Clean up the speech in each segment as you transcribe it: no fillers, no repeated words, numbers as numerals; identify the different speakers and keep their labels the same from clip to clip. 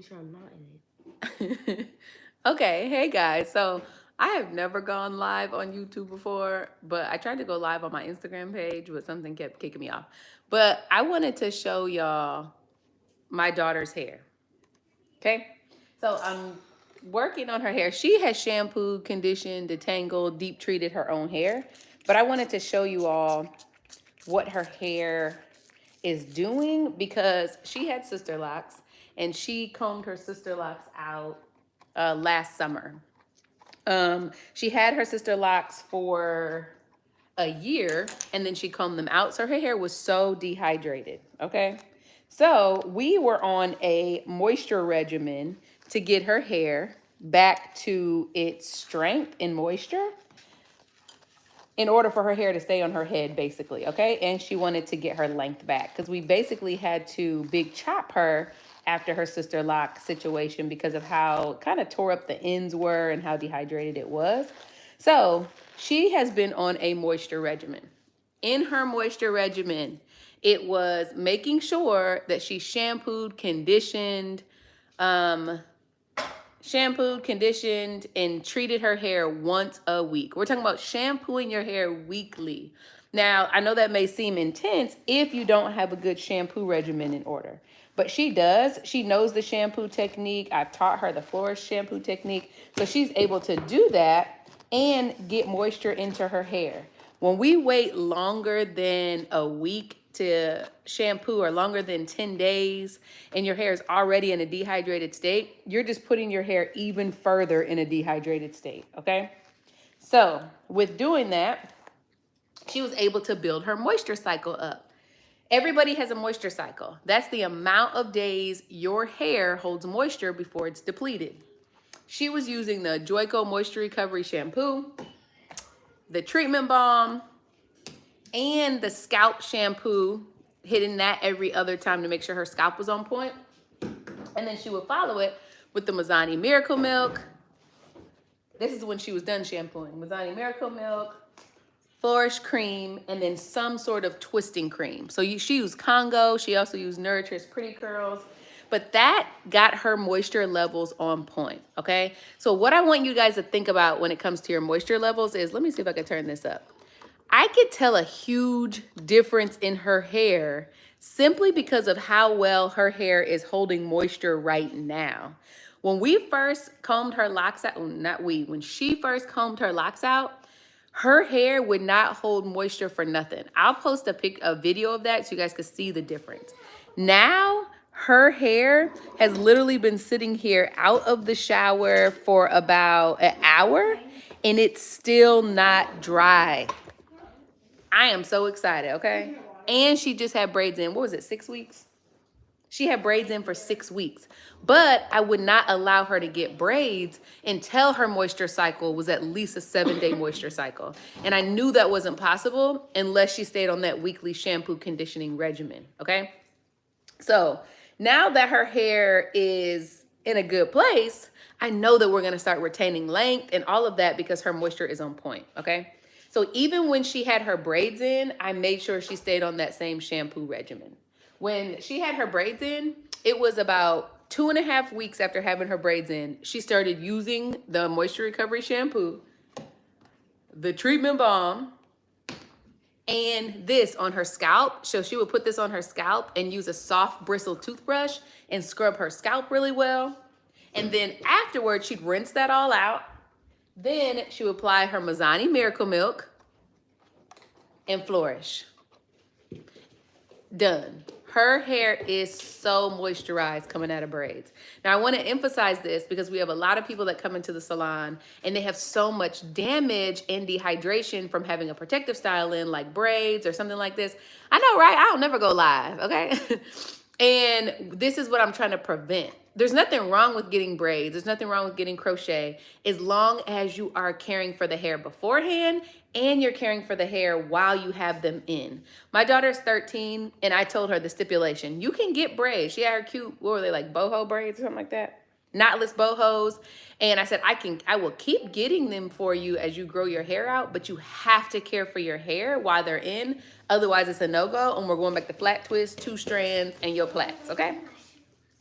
Speaker 1: Sure I'm not in it.
Speaker 2: Okay, hey guys. So I have never gone live on YouTube before, but I tried to go live on my Instagram page, but something kept kicking me off. But I wanted to show y'all my daughter's hair. Okay. So I'm working on her hair. She has shampooed, conditioned, detangled, deep treated her own hair. But I wanted to show you all what her hair is doing because she had sister locks and she combed her sister locks out last summer. She had her sister locks for a year and then she combed them out. So her hair was so dehydrated. Okay. So we were on a moisture regimen to get her hair back to its strength and moisture in order for her hair to stay on her head, basically. Okay. And she wanted to get her length back because we basically had to big chop her after her sister lock situation because of how kind of tore up the ends were and how dehydrated it was. So she has been on a moisture regimen. In her moisture regimen, it was making sure that she um, shampooed, conditioned, and treated her hair once a week. We're talking about shampooing your hair weekly. Now, I know that may seem intense if you don't have a good shampoo regimen in order, but she does. She knows the shampoo technique. I've taught her the florist shampoo technique. So she's able to do that and get moisture into her hair. When we wait longer than a week to shampoo or longer than 10 days and your hair is already in a dehydrated state, you're just putting your hair even further in a dehydrated state, okay? So with doing that, she was able to build her moisture cycle up. Everybody has a moisture cycle. That's the amount of days your hair holds moisture before it's depleted. She was using the Joico Moisture Recovery Shampoo, the treatment balm, and the scalp shampoo, hitting that every other time to make sure her scalp was on point. And then she would follow it with the Mazzani Miracle Milk. This is when she was done shampooing. Mazzani Miracle Milk, Flourish Cream, and then some sort of twisting cream. So she used Congo. She also used Nourish's Pretty Curls. But that got her moisture levels on point, okay? So what I want you guys to think about when it comes to your moisture levels is, let me see if I can turn this up. I could tell a huge difference in her hair simply because of how well her hair is holding moisture right now. When we first combed her locks out, not we, when she first combed her locks out, her hair would not hold moisture for nothing. I'll post a video of that so you guys can see the difference. Now, her hair has literally been sitting here out of the shower for about an hour and it's still not dry. I am so excited, okay? And she just had braids in, what was it, 6 weeks? She had braids in for 6 weeks. But I would not allow her to get braids until her moisture cycle was at least a 7-day moisture cycle. And I knew that wasn't possible unless she stayed on that weekly shampoo conditioning regimen, okay? So now that her hair is in a good place, I know that we're gonna start retaining length and all of that because her moisture is on point, okay? So even when she had her braids in, I made sure she stayed on that same shampoo regimen. When she had her braids in, it was about 2.5 weeks after having her braids in, she started using the moisture recovery shampoo, the treatment balm, and this on her scalp. So she would put this on her scalp and use a soft bristle toothbrush and scrub her scalp really well. And then afterwards, she'd rinse that all out. Then she would apply her Mazzani Miracle Milk and Flourish. Done. Her hair is so moisturized coming out of braids. Now, I want to emphasize this because we have a lot of people that come into the salon and they have so much damage and dehydration from having a protective style in, like braids or something like this. I know, right? I'll never go live, okay? And this is what I'm trying to prevent. There's nothing wrong with getting braids. There's nothing wrong with getting crochet as long as you are caring for the hair beforehand and you're caring for the hair while you have them in. My daughter's 13 and I told her the stipulation. You can get braids. She had her cute, what were they, like boho braids or something like that? Knotless bohos. And I said, I will keep getting them for you as you grow your hair out, but you have to care for your hair while they're in. Otherwise it's a no-go and we're going back to flat twist, 2 strands and your plaits, okay?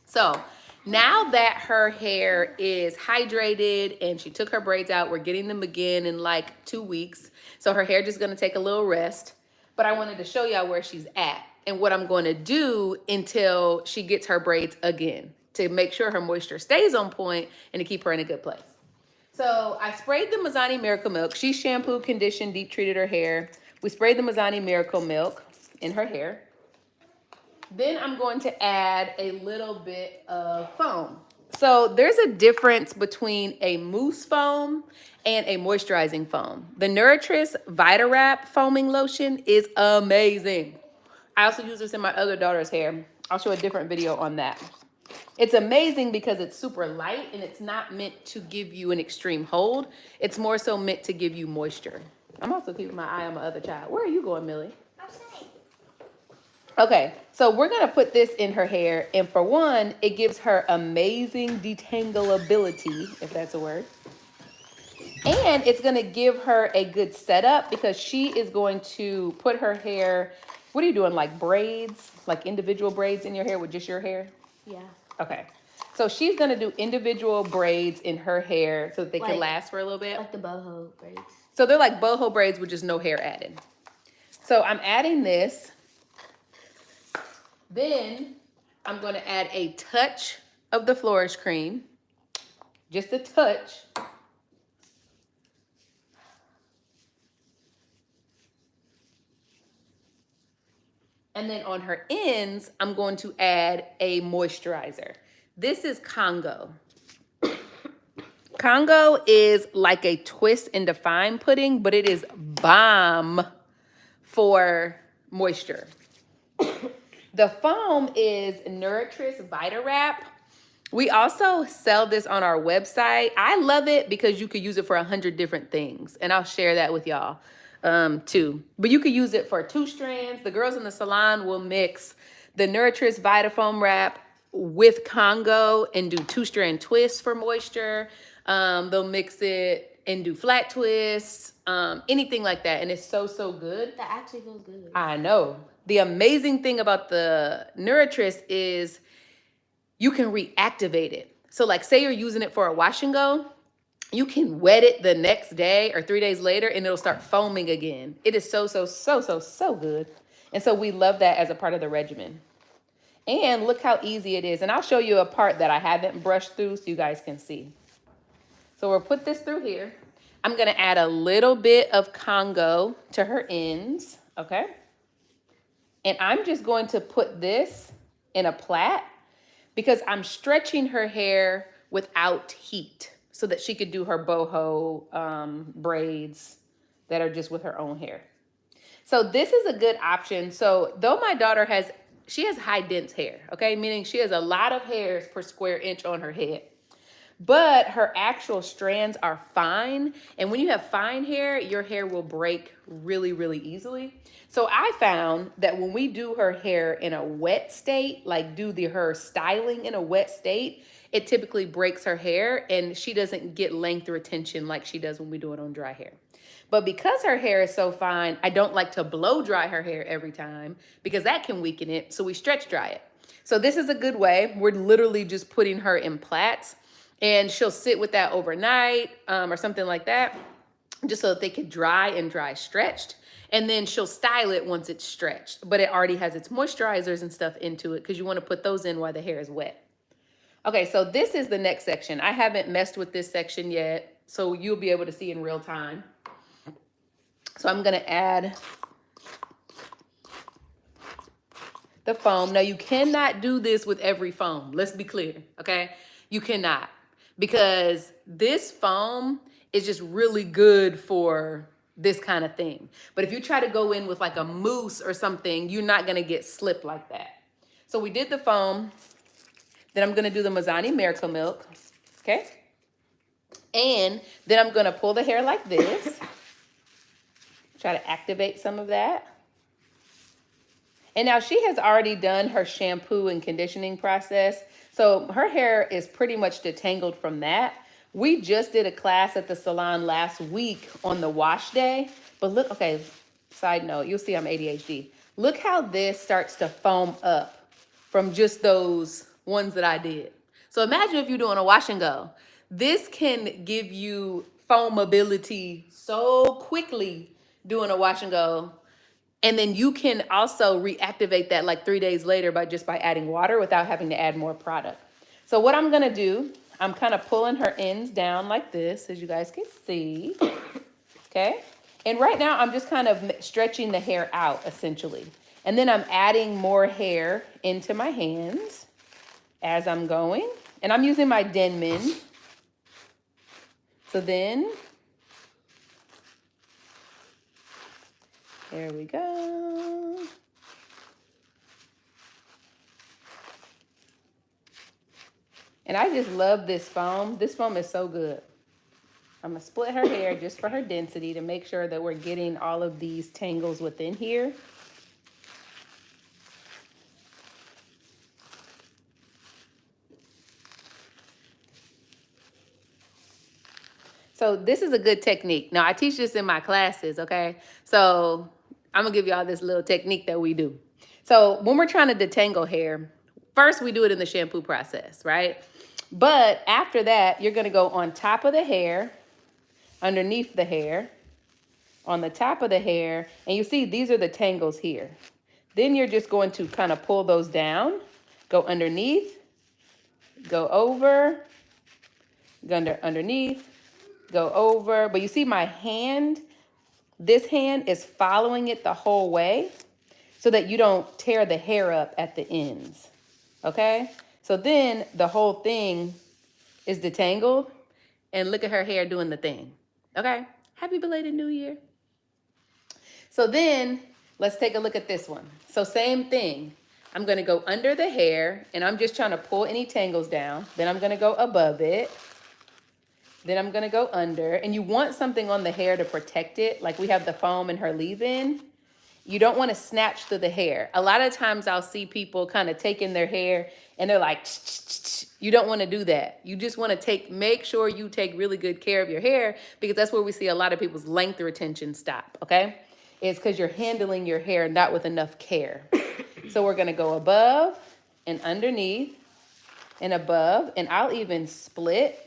Speaker 2: So Now that her hair is hydrated and she took her braids out, we're getting them again in like 2 weeks. So her hair just gonna take a little rest. But I wanted to show y'all where she's at and what I'm gonna do until she gets her braids again to make sure her moisture stays on point and to keep her in a good place. So I sprayed the Mazzani Miracle Milk. She shampooed, conditioned, deep treated her hair. We sprayed the Mazzani Miracle Milk in her hair. Then I'm going to add a little bit of foam. So there's a difference between a mousse foam and a moisturizing foam. The Nutritris Vitawrap foaming lotion is amazing. I also use this in my other daughter's hair. I'll show a different video on that. It's amazing because it's super light and it's not meant to give you an extreme hold. It's more so meant to give you moisture. I'm also keeping my eye on my other child. Where are you going, Millie? Okay, so we're gonna put this in her hair, and for one, it gives her amazing detangleability, if that's a word. And it's gonna give her a good setup because she is going to put her hair, what are you doing, like braids, like individual braids in your hair with just your hair?
Speaker 1: Yeah.
Speaker 2: Okay, so she's gonna do individual braids in her hair so that they can last for a little bit.
Speaker 1: Like the boho braids.
Speaker 2: So they're like boho braids with just no hair added. So I'm adding this. Then I'm going to add a touch of the Flourish Cream, just a touch. And then on her ends, I'm going to add a moisturizer. This is Congo. Congo is like a twist and define pudding, but it is bomb for moisture. The foam is Nutritris Vitawrap. We also sell this on our website. I love it because you could use it for 100 different things, and I'll share that with y'all too. But you could use it for 2 strands. The girls in the salon will mix the Nutritris Vitafoam Wrap with Congo and do 2-strand twists for moisture. They'll mix it and do flat twists, anything like that, and it's so good.
Speaker 1: That actually feels good.
Speaker 2: I know. The amazing thing about the Nutritris is you can reactivate it. So like say you're using it for a wash and go, you can wet it the next day or 3 days later and it'll start foaming again. It is so good. And so we love that as a part of the regimen. And look how easy it is. And I'll show you a part that I haven't brushed through so you guys can see. So we'll put this through here. I'm gonna add a little bit of Congo to her ends, okay? And I'm just going to put this in a plait because I'm stretching her hair without heat so that she could do her boho braids that are just with her own hair. So this is a good option. So though my daughter she has high dense hair, okay? Meaning she has a lot of hairs per square inch on her head. But her actual strands are fine. And when you have fine hair, your hair will break really easily. So I found that when we do her hair in a wet state, like do her styling in a wet state, it typically breaks her hair and she doesn't get length retention like she does when we do it on dry hair. But because her hair is so fine, I don't like to blow dry her hair every time because that can weaken it. So we stretch dry it. So this is a good way. We're literally just putting her in plaits. And she'll sit with that overnight or something like that, just so that they could dry stretched. And then she'll style it once it's stretched. But it already has its moisturizers and stuff into it because you want to put those in while the hair is wet. Okay, so this is the next section. I haven't messed with this section yet, so you'll be able to see in real time. So I'm going to add the foam. Now, you cannot do this with every foam. Let's be clear, okay? You cannot. Because this foam is just really good for this kind of thing. But if you try to go in with like a mousse or something, you're not gonna get slipped like that. So we did the foam. Then I'm gonna do the Mazzani Miracle Milk, okay? And then I'm gonna pull the hair like this. Try to activate some of that. And now she has already done her shampoo and conditioning process. So her hair is pretty much detangled from that. We just did a class at the salon last week on the wash day. But look, okay, side note, you'll see I'm ADHD. Look how this starts to foam up from just those ones that I did. So imagine if you're doing a wash and go. This can give you foamability so quickly doing a wash and go. And then you can also reactivate that like 3 days later by adding water without having to add more product. So what I'm gonna do, I'm kind of pulling her ends down like this, as you guys can see, okay? And right now I'm just kind of stretching the hair out essentially. And then I'm adding more hair into my hands as I'm going. And I'm using my Denman. So then, there we go. And I just love this foam. This foam is so good. I'm gonna split her hair just for her density to make sure that we're getting all of these tangles within here. So this is a good technique. Now I teach this in my classes, okay? So I'm gonna give y'all this little technique that we do. So when we're trying to detangle hair, first we do it in the shampoo process, right? But after that, you're gonna go on top of the hair, underneath the hair, on the top of the hair, and you see these are the tangles here. Then you're just going to kind of pull those down, go underneath, go over, go underneath, go over. But you see my hand, this hand is following it the whole way so that you don't tear the hair up at the ends, okay? So then the whole thing is detangled, and look at her hair doing the thing, okay? Happy belated New Year. So then let's take a look at this one. So same thing. I'm gonna go under the hair and I'm just trying to pull any tangles down. Then I'm gonna go above it. Then I'm gonna go under. And you want something on the hair to protect it. Like we have the foam and her leave-in. You don't wanna snatch through the hair. A lot of times I'll see people kind of taking their hair and they're like, you don't wanna do that. You just wanna make sure you take really good care of your hair, because that's where we see a lot of people's length retention stop, okay? It's because you're handling your hair not with enough care. So we're gonna go above and underneath and above, and I'll even split.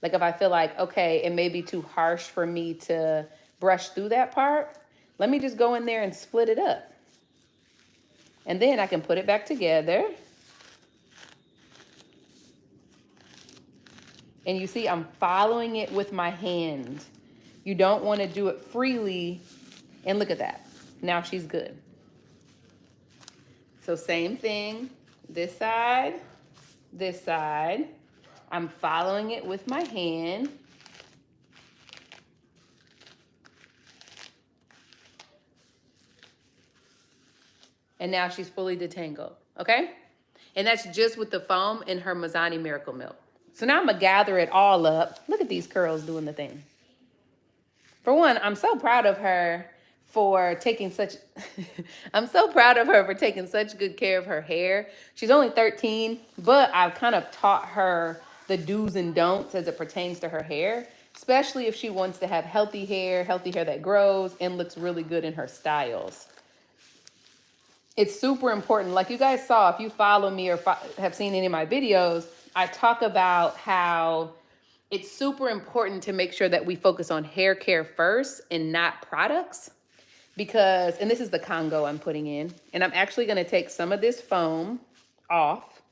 Speaker 2: Like if I feel like, okay, it may be too harsh for me to brush through that part, let me just go in there and split it up. And then I can put it back together. And you see, I'm following it with my hand. You don't want to do it freely. And look at that. Now she's good. So same thing, this side, this side. I'm following it with my hand. And now she's fully detangled, okay? And that's just with the foam in her Mazzani Miracle Milk. So now I'm gonna gather it all up. Look at these curls doing the thing. For one, I'm so proud of her for taking such, I'm so proud of her for taking such good care of her hair. She's only 13, but I've kind of taught her the do's and don'ts as it pertains to her hair, especially if she wants to have healthy hair that grows and looks really good in her styles. It's super important. Like you guys saw, if you follow me or have seen any of my videos, I talk about how it's super important to make sure that we focus on hair care first and not products. Because, and this is the Congo I'm putting in, and I'm actually gonna take some of this foam off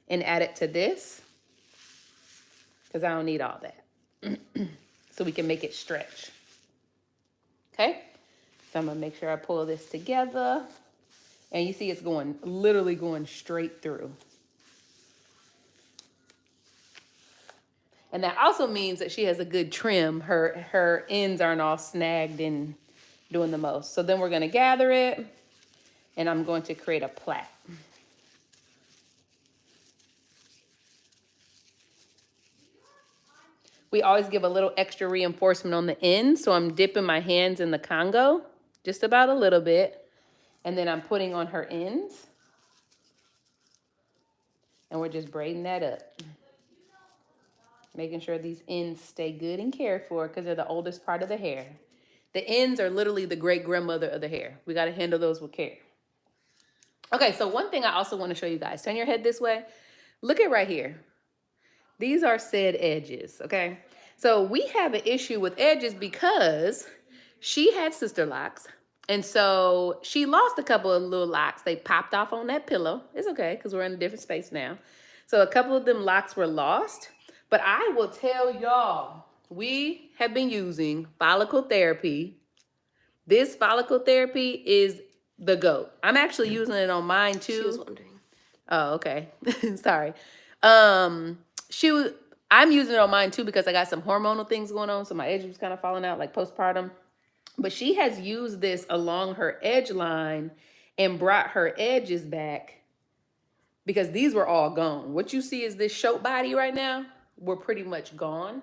Speaker 2: and add it to this, because I don't need all that. So we can make it stretch. Okay? So I'm gonna make sure I pull this together. And you see it's going, literally going straight through. And that also means that she has a good trim. Her ends aren't all snagged and doing the most. So then we're gonna gather it, and I'm going to create a plait. We always give a little extra reinforcement on the end, so I'm dipping my hands in the Congo, just about a little bit. And then I'm putting on her ends. And we're just braiding that up. Making sure these ends stay good and cared for, because they're the oldest part of the hair. The ends are literally the great grandmother of the hair. We got to handle those with care. Okay, so one thing I also want to show you guys. Turn your head this way. Look at right here. These are said edges, okay? So we have an issue with edges because she had sister locks. And so she lost a couple of little locks. They popped off on that pillow. It's okay because we're in a different space now. So a couple of them locks were lost. But I will tell y'all, we have been using follicle therapy. This follicle therapy is the GOAT. I'm actually using it on mine too.
Speaker 1: She was wondering.
Speaker 2: Oh, okay. Sorry. Um, she was. I'm using it on mine too because I got some hormonal things going on, so my edge was kind of falling out, like postpartum. But she has used this along her edge line and brought her edges back because these were all gone. What you see is this shoat body right now. We're pretty much gone.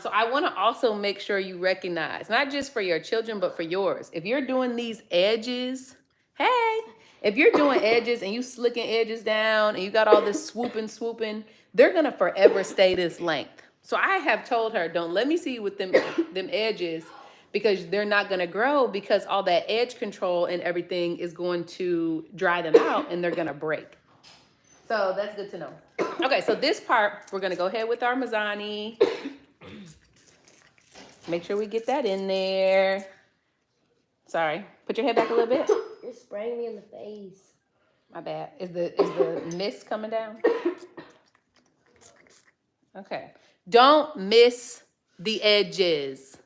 Speaker 2: So I want to also make sure you recognize, not just for your children, but for yours. If you're doing these edges, hey, if you're doing edges and you slicking edges down and you got all this swooping, they're gonna forever stay this length. So I have told her, don't let me see you with them edges because they're not gonna grow because all that edge control and everything is going to dry them out and they're gonna break. So that's good to know. Okay, so this part, we're gonna go ahead with our Mazzani. Make sure we get that in there. Sorry, put your head back a little bit.
Speaker 1: You're spraying me in the face.
Speaker 2: My bad. Is the mist coming down? Okay. Don't miss the edges.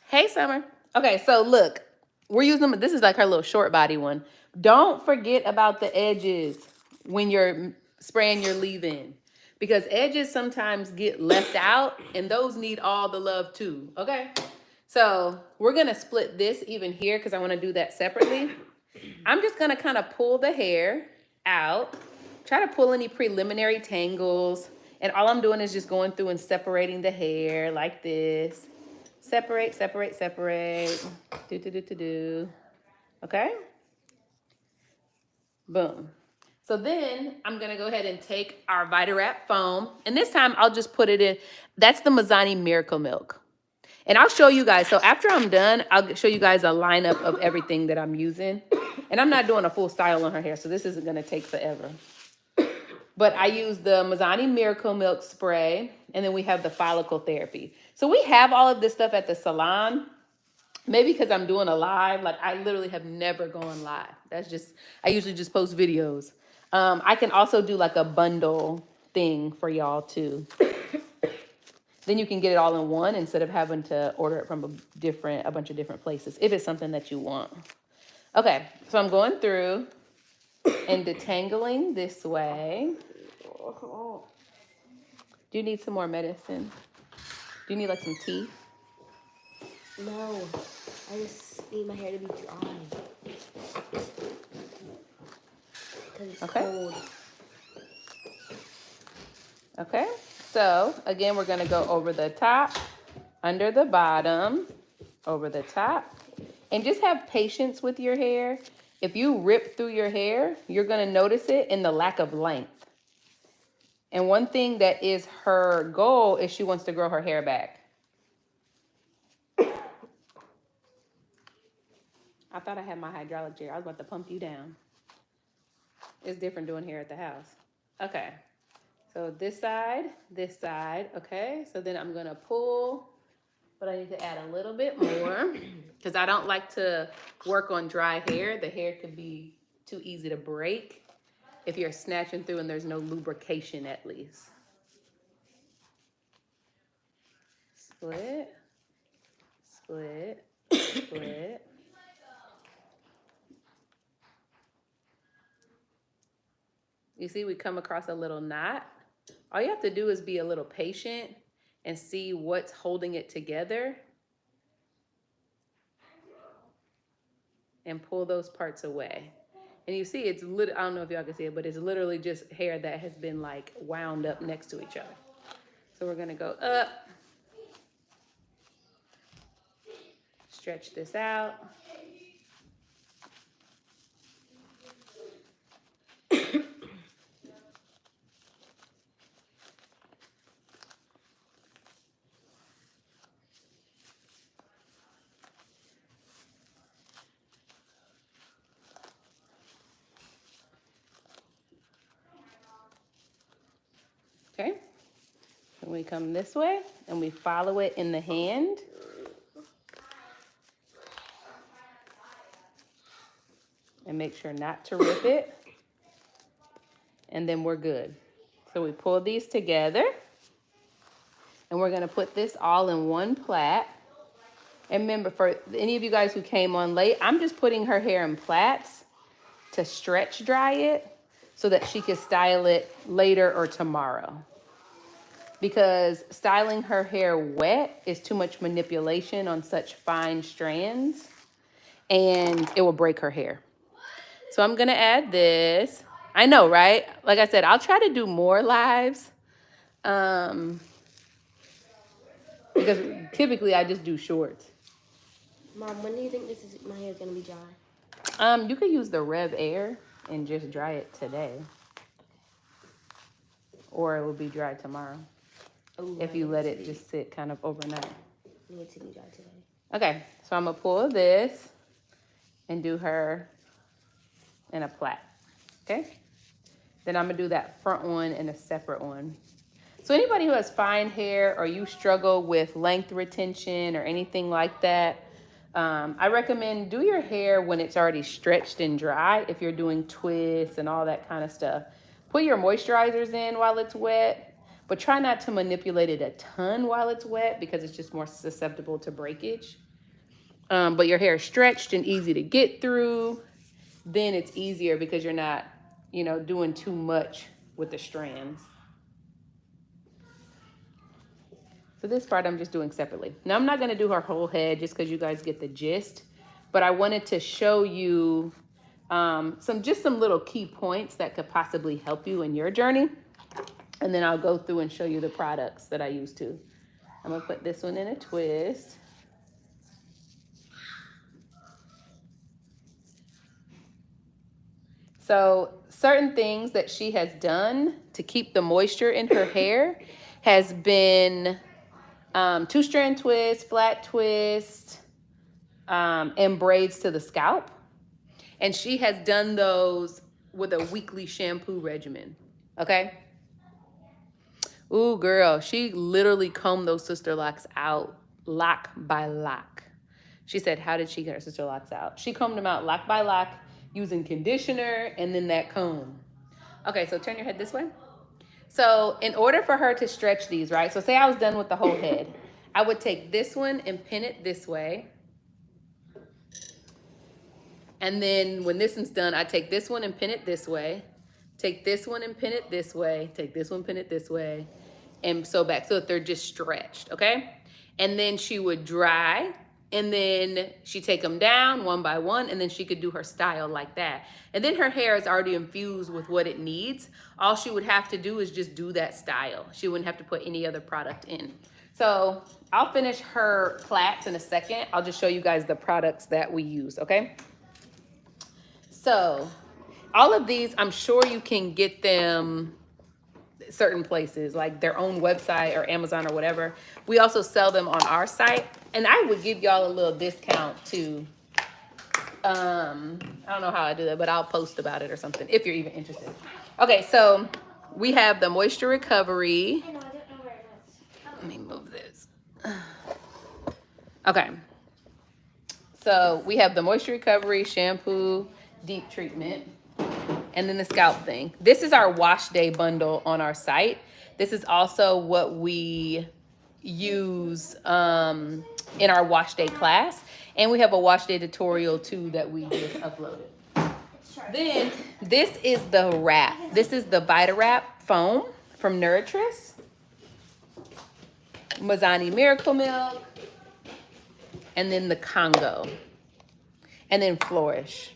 Speaker 2: Hey, Summer. Okay, so look, we're using them. This is like her little short body one. Don't forget about the edges when you're spraying your leave-in because edges sometimes get left out and those need all the love too, okay? So we're gonna split this even here because I wanna do that separately. I'm just gonna kind of pull the hair out, try to pull any preliminary tangles, and all I'm doing is just going through and separating the hair like this. Separate. Do. Okay? Boom. So then I'm gonna go ahead and take our Vitarap foam, and this time I'll just put it in. That's the Mazzani Miracle Milk. And I'll show you guys. So after I'm done, I'll show you guys a lineup of everything that I'm using. And I'm not doing a full style on her hair, so this isn't gonna take forever. But I use the Mazzani Miracle Milk spray, and then we have the follicle therapy. So we have all of this stuff at the salon. Maybe because I'm doing a live, like I literally have never gone live. That's just, I usually just post videos. I can also do like a bundle thing for y'all too. Then you can get it all in one instead of having to order it from a bunch of different places if it's something that you want. Okay, so I'm going through and detangling this way. Do you need some more medicine? Do you need like some tea?
Speaker 1: No, I just need my hair to be dry. Because it's cold.
Speaker 2: Okay, so again, we're gonna go over the top, under the bottom, over the top, and just have patience with your hair. If you rip through your hair, you're gonna notice it in the lack of length. And one thing that is her goal is she wants to grow her hair back. I thought I had my hydraulic chair. I was about to pump you down. It's different doing hair at the house. Okay. So this side, okay? So then I'm gonna pull, but I need to add a little bit more because I don't like to work on dry hair. The hair could be too easy to break if you're snatching through and there's no lubrication at least. Split. You see, we come across a little knot. All you have to do is be a little patient and see what's holding it together and pull those parts away. And you see, it's I don't know if y'all can see it, but it's literally just hair that has been like wound up next to each other. So we're gonna go up, stretch this out. Okay. And we come this way and we follow it in the hand. And make sure not to rip it. And then we're good. So we pull these together. And we're gonna put this all in one plait. And remember, for any of you guys who came on late, I'm just putting her hair in plaits to stretch dry it so that she can style it later or tomorrow. Because styling her hair wet is too much manipulation on such fine strands and it will break her hair. So I'm gonna add this. I know, right? Like I said, I'll try to do more lives. Because typically I just do shorts.
Speaker 1: Mom, when do you think my hair is gonna be dry?
Speaker 2: You could use the Rev Air and just dry it today. Or it will be dry tomorrow.
Speaker 1: Ooh,
Speaker 2: if you let it just sit kind of overnight.
Speaker 1: Need to be dry today.
Speaker 2: Okay, so I'm gonna pull this and do her in a plait. Okay? Then I'm gonna do that front one in a separate one. So anybody who has fine hair or you struggle with length retention or anything like that, I recommend do your hair when it's already stretched and dry if you're doing twists and all that kind of stuff. Put your moisturizers in while it's wet, but try not to manipulate it a ton while it's wet because it's just more susceptible to breakage. But your hair is stretched and easy to get through, then it's easier because you're not, doing too much with the strands. So this part I'm just doing separately. Now I'm not gonna do her whole head just because you guys get the gist, but I wanted to show you some little key points that could possibly help you in your journey. And then I'll go through and show you the products that I use too. I'm gonna put this one in a twist. So certain things that she has done to keep the moisture in her hair has been two-strand twist, flat twist, and braids to the scalp. And she has done those with a weekly shampoo regimen, okay? Ooh, girl, she literally combed those sister locks out lock by lock. She said, how did she get her sister locks out? She combed them out lock by lock using conditioner and then that comb. Okay, so turn your head this way. So in order for her to stretch these, right? So say I was done with the whole head. I would take this one and pin it this way. And then when this one's done, I take this one and pin it this way. Take this one and pin it this way. Take this one, pin it this way. And so back, so that they're just stretched, okay? And then she would dry, and then she take them down one by one, and then she could do her style like that. And then her hair is already infused with what it needs. All she would have to do is just do that style. She wouldn't have to put any other product in. So I'll finish her plaits in a second. I'll just show you guys the products that we use, okay? So all of these, I'm sure you can get them certain places, like their own website or Amazon or whatever. We also sell them on our site, and I would give y'all a little discount too. I don't know how I do that, but I'll post about it or something if you're even interested. Okay, so we have the Moisture Recovery.
Speaker 1: I know, I don't know where it is.
Speaker 2: Let me move this. Okay. So we have the Moisture Recovery Shampoo Deep Treatment. And then the scalp thing. This is our wash day bundle on our site. This is also what we use in our wash day class. And we have a wash day tutorial too that we just uploaded. Then this is the wrap. This is the Vita Wrap foam from Nutritris. Mazzani Miracle Milk. And then the Congo. And then Flourish.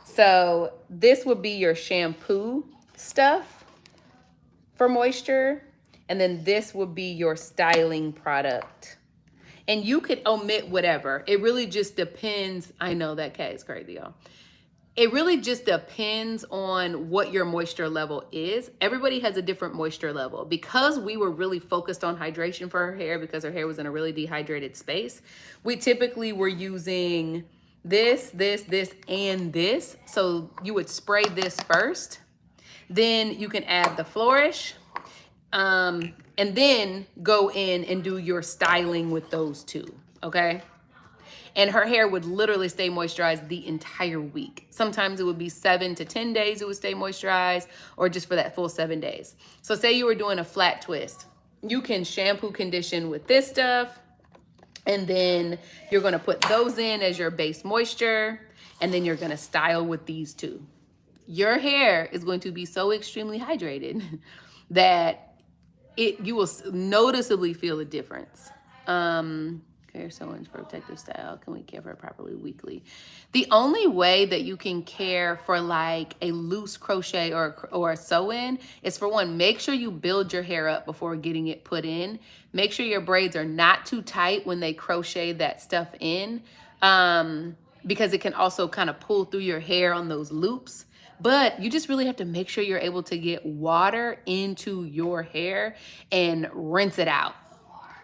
Speaker 2: So this would be your shampoo stuff for moisture. And then this would be your styling product. And you could omit whatever. It really just depends. I know that cat is crazy, y'all. It really just depends on what your moisture level is. Everybody has a different moisture level. Because we were really focused on hydration for her hair because her hair was in a really dehydrated space, we typically were using this, and this. So you would spray this first. Then you can add the Flourish. And then go in and do your styling with those two, okay? And her hair would literally stay moisturized the entire week. Sometimes it would be 7 to 10 days it would stay moisturized, or just for that full 7 days. So say you were doing a flat twist. You can shampoo condition with this stuff, and then you're gonna put those in as your base moisture, and then you're gonna style with these two. Your hair is going to be so extremely hydrated that you will noticeably feel a difference. Care so much for protective style. Can we care for it properly weekly? The only way that you can care for like a loose crochet or a sew-in is, for one, make sure you build your hair up before getting it put in. Make sure your braids are not too tight when they crochet that stuff in, because it can also kind of pull through your hair on those loops. But you just really have to make sure you're able to get water into your hair and rinse it out.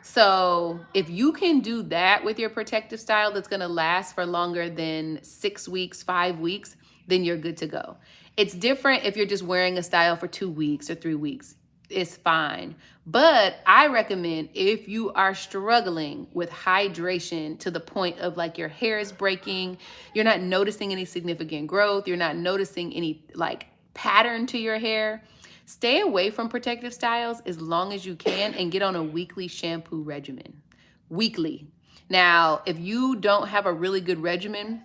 Speaker 2: So if you can do that with your protective style that's gonna last for longer than 6 weeks, 5 weeks, then you're good to go. It's different if you're just wearing a style for 2 weeks or 3 weeks. It's fine. But I recommend, if you are struggling with hydration to the point of like your hair is breaking, you're not noticing any significant growth, you're not noticing any like pattern to your hair, stay away from protective styles as long as you can and get on a weekly shampoo regimen. Weekly. Now, if you don't have a really good regimen,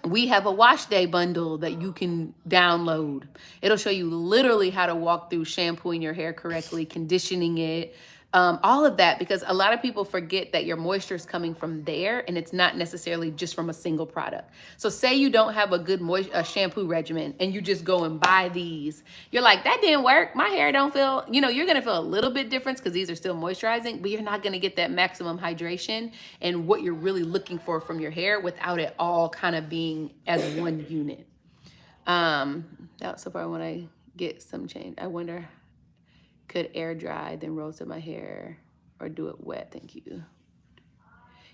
Speaker 2: we have a wash day bundle that you can download. It'll show you literally how to walk through shampooing your hair correctly, conditioning it, all of that, because a lot of people forget that your moisture is coming from there and it's not necessarily just from a single product. So say you don't have a good shampoo regimen and you just go and buy these. You're like, that didn't work. My hair don't feel, you're going to feel a little bit different because these are still moisturizing, but you're not going to get that maximum hydration and what you're really looking for from your hair without it all kind of being as one unit. That so far when I get some change, I wonder, could air dry, then roasted my hair, or do it wet? Thank you.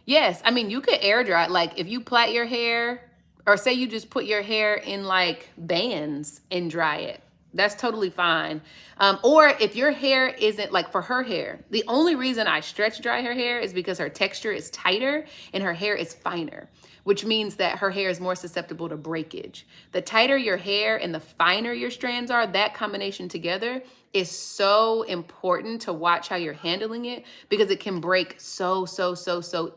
Speaker 2: Yes, I mean, you could air dry. Like if you plait your hair, or say you just put your hair in like bands and dry it, that's totally fine. Or if your hair isn't, like for her hair, the only reason I stretch dry her hair is because her texture is tighter and her hair is finer, which means that her hair is more susceptible to breakage. The tighter your hair and the finer your strands are, that combination together is so important to watch how you're handling it, because it can break so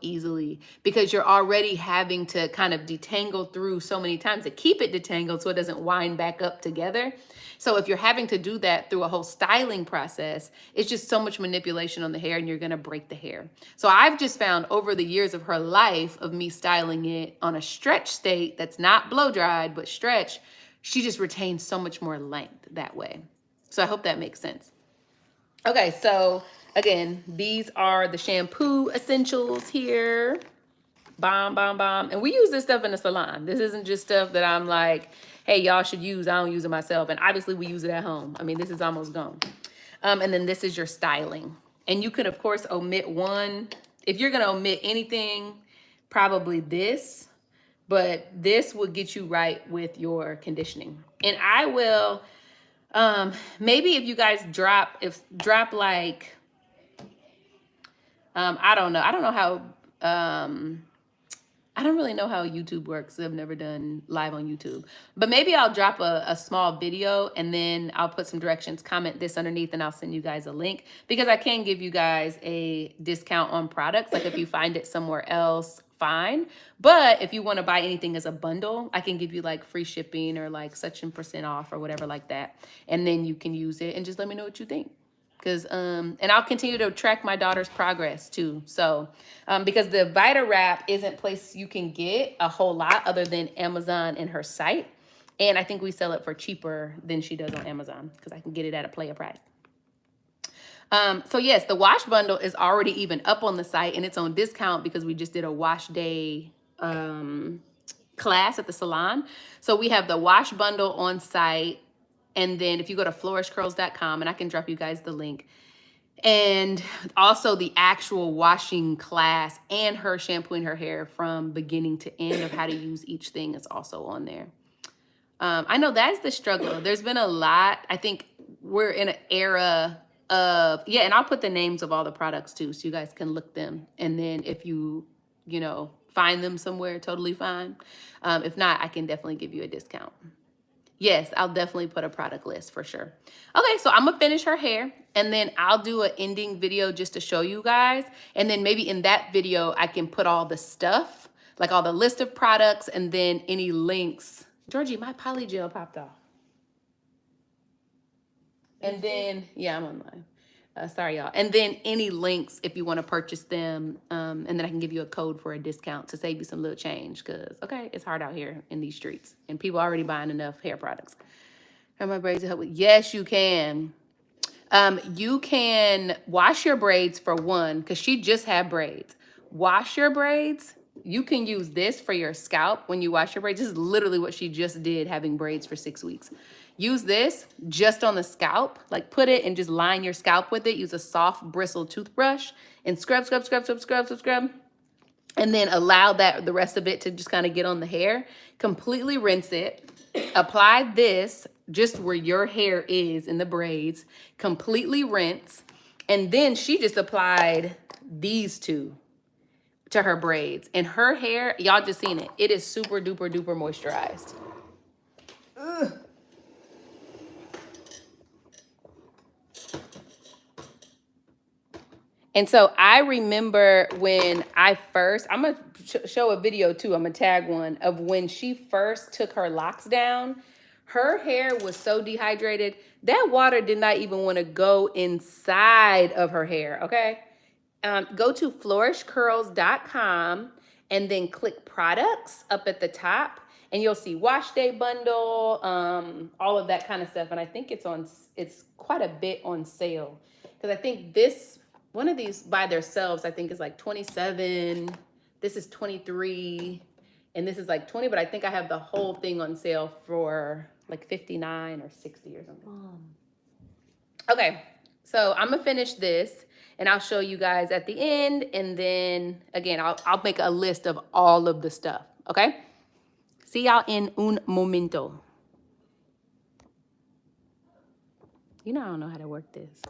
Speaker 2: easily, because you're already having to kind of detangle through so many times to keep it detangled so it doesn't wind back up together. So if you're having to do that through a whole styling process, it's just so much manipulation on the hair and you're gonna break the hair. So I've just found over the years of her life of me styling it on a stretch state that's not blow dried, but stretch, she just retains so much more length that way. So I hope that makes sense. Okay, so again, these are the shampoo essentials here. Bomb, bomb, bomb. And we use this stuff in the salon. This isn't just stuff that I'm like, hey, y'all should use. I don't use it myself. And obviously we use it at home. I mean, this is almost gone. And then this is your styling. And you could, of course, omit one. If you're going to omit anything, probably this. But this will get you right with your conditioning. And I will... maybe if you guys drop like, I don't know how, I don't really know how YouTube works. I've never done live on YouTube, but maybe I'll drop a small video and then I'll put some directions, comment this underneath, and I'll send you guys a link, because I can give you guys a discount on products. Like if you find it somewhere else, fine. But if you want to buy anything as a bundle, I can give you like free shipping or like such and % off or whatever like that. And then you can use it and just let me know what you think. Because, and I'll continue to track my daughter's progress too. So, because the Vita Wrap isn't place you can get a whole lot other than Amazon and her site. And I think we sell it for cheaper than she does on Amazon, because I can get it at a player price. So yes, the wash bundle is already even up on the site and it's on discount because we just did a wash day class at the salon. So we have the wash bundle on site. And then if you go to flourishcurls.com, and I can drop you guys the link, and also the actual washing class and her shampooing her hair from beginning to end of how to use each thing is also on there. I know that's the struggle. There's been a lot. I think we're in an era yeah, and I'll put the names of all the products too, so you guys can look them. And then if you find them somewhere, totally fine. If not, I can definitely give you a discount. Yes, I'll definitely put a product list for sure. Okay, so I'm gonna finish her hair and then I'll do an ending video just to show you guys. And then maybe in that video, I can put all the stuff, like all the list of products and then any links. Georgie, my polygel popped off. And then, yeah, I'm online. Sorry, y'all. And then any links if you want to purchase them. And then I can give you a code for a discount to save you some little change. Because, okay, it's hard out here in these streets. And people are already buying enough hair products. Are my braids to help with? Yes, you can. You can wash your braids for one, because she just had braids. Wash your braids. You can use this for your scalp when you wash your braids. This is literally what she just did, having braids for 6 weeks. Use this just on the scalp. Like put it and just line your scalp with it. Use a soft bristle toothbrush and scrub, scrub, scrub, scrub, scrub, scrub, scrub. And then allow the rest of it to just kind of get on the hair. Completely rinse it. Apply this just where your hair is in the braids. Completely rinse. And then she just applied these two to her braids. And her hair, y'all just seen it. It is super duper duper moisturized. Ugh. And so I remember when I'm going to show a video too, I'm going to tag one, of when she first took her locks down. Her hair was so dehydrated, that water did not even want to go inside of her hair, okay? Go to flourishcurls.com and then click products up at the top. And you'll see wash day bundle, all of that kind of stuff. And I think it's quite a bit on sale. Because I think one of these by themselves, I think is like 27. This is 23. And this is like 20. But I think I have the whole thing on sale for like 59 or 60 or something. Okay, so I'm going to finish this. And I'll show you guys at the end. And then, again, I'll make a list of all of the stuff. Okay? See y'all in un momento. You know I don't know how to work this.